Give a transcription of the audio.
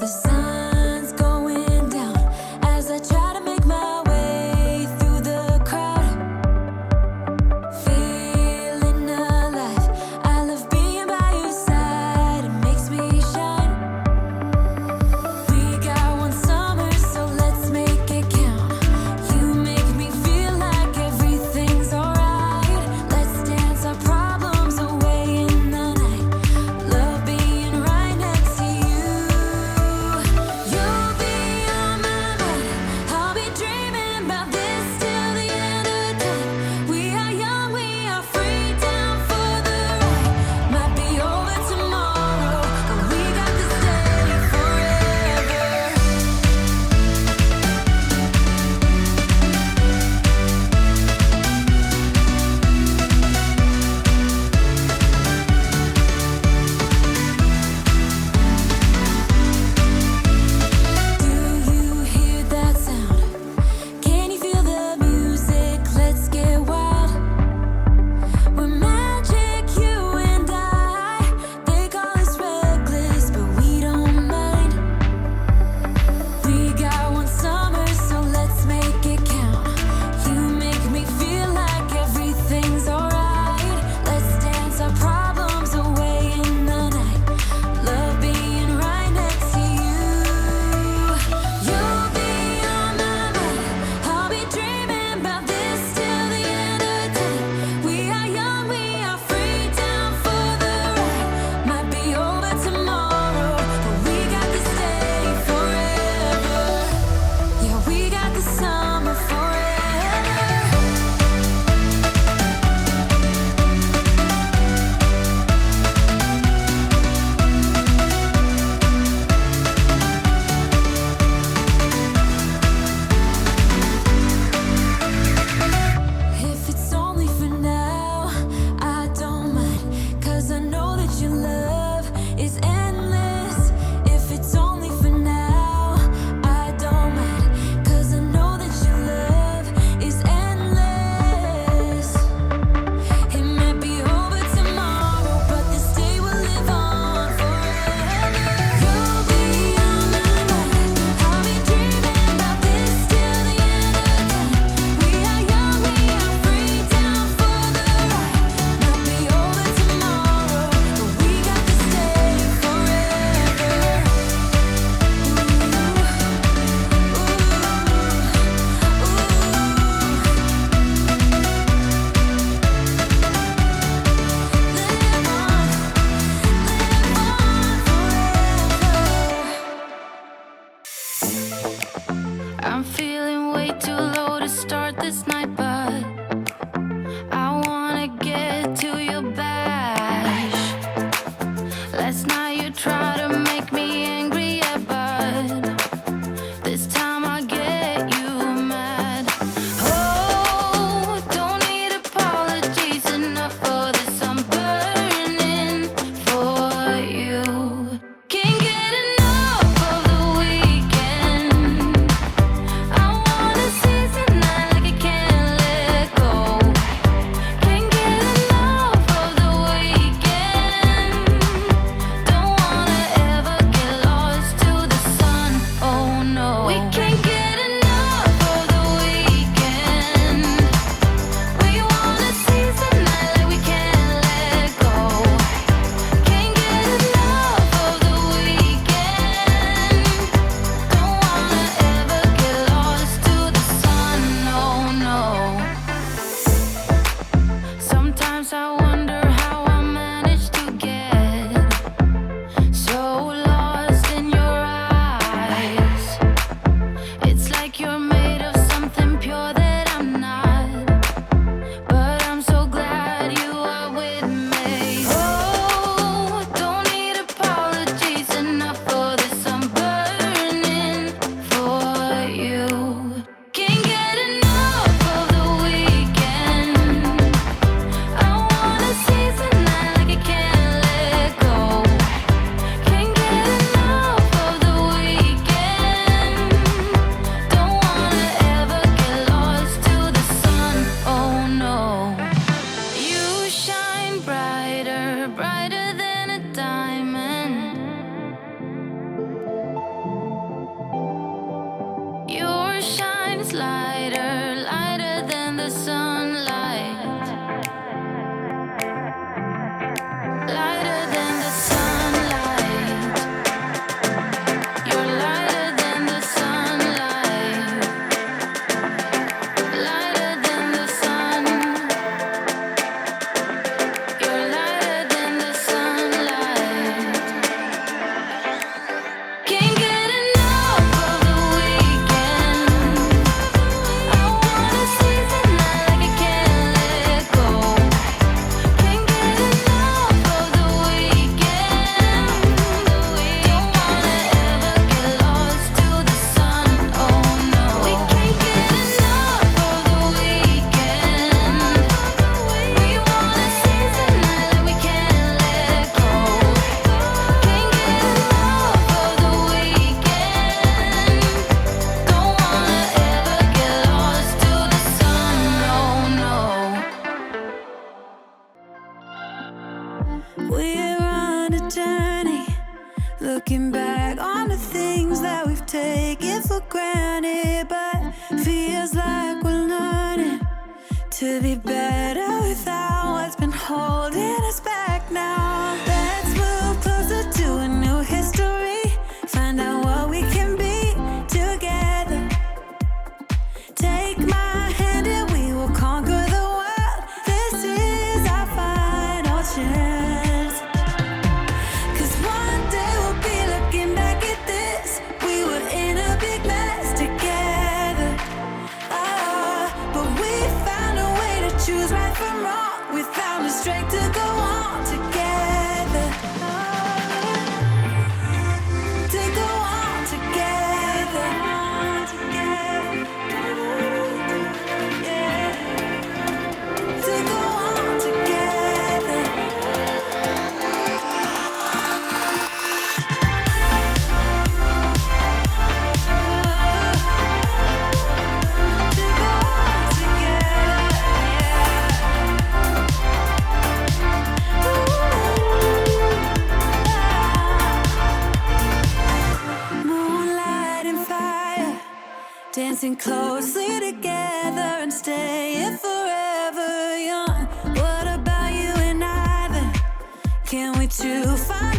sun's going down as I try to make my way through the crowd. Feeling alive, I love being by your side, it makes me shine. We got one summer, so let's make it count. You make me feel like everything's alright. Let's dance our problems away in the night. Love being right next to you. You'll be on my mind. I'll be dreaming about this till the end of time. We are young, we are free, down for the ride. Might be over tomorrow, but we got to stay forever. Do you hear that sound? Can you feel the music? Let's get wild. We're magic, you and I. They call us reckless, but we don't mind. We got one summer, so let's make it count. You make me feel like everything's alright. Let's dance our problems away in the night. Love being right next to you. You'll be on my mind. I'll be dreaming about this till the end of time. We are young, we are free, down for the ride. Might be over tomorrow, but we got to stay forever. Yeah, we got the summer forever. If it's only for now, I don't mind, 'cause I know that your love is endless. If it's only for now, I don't mind, 'cause I know that your love is endless. It might be over tomorrow, but this day will live on forever. You'll be on my mind. I'll be dreaming about this till the end of time. We are young, we are free, down for the ride. Might be over tomorrow, but we got to stay forever. I'm feeling way too low to start this night, but I wanna get to your bash. Last night you tried to make me angry, yeah, but this time I get you mad. Oh, don't need apologies, enough for this. I'm burning for you. Can't get enough of the weekend. I back on the things that we've taken for granted, but feels like we're learning to be better without what's been holding us back now. Let's move closer to a new history, find out what we can be together. Take my hand and we will conquer the world. This is our final chance. 'Cause one day we'll be looking back at this. We were in a big mess together. But we found a way to choose right from wrong. We found the strength to go on together. To go on together. Yeah. To go on together. To go on together. Moonlight and fire, dancing closely together and staying forever young. What about you and I then? Can we two find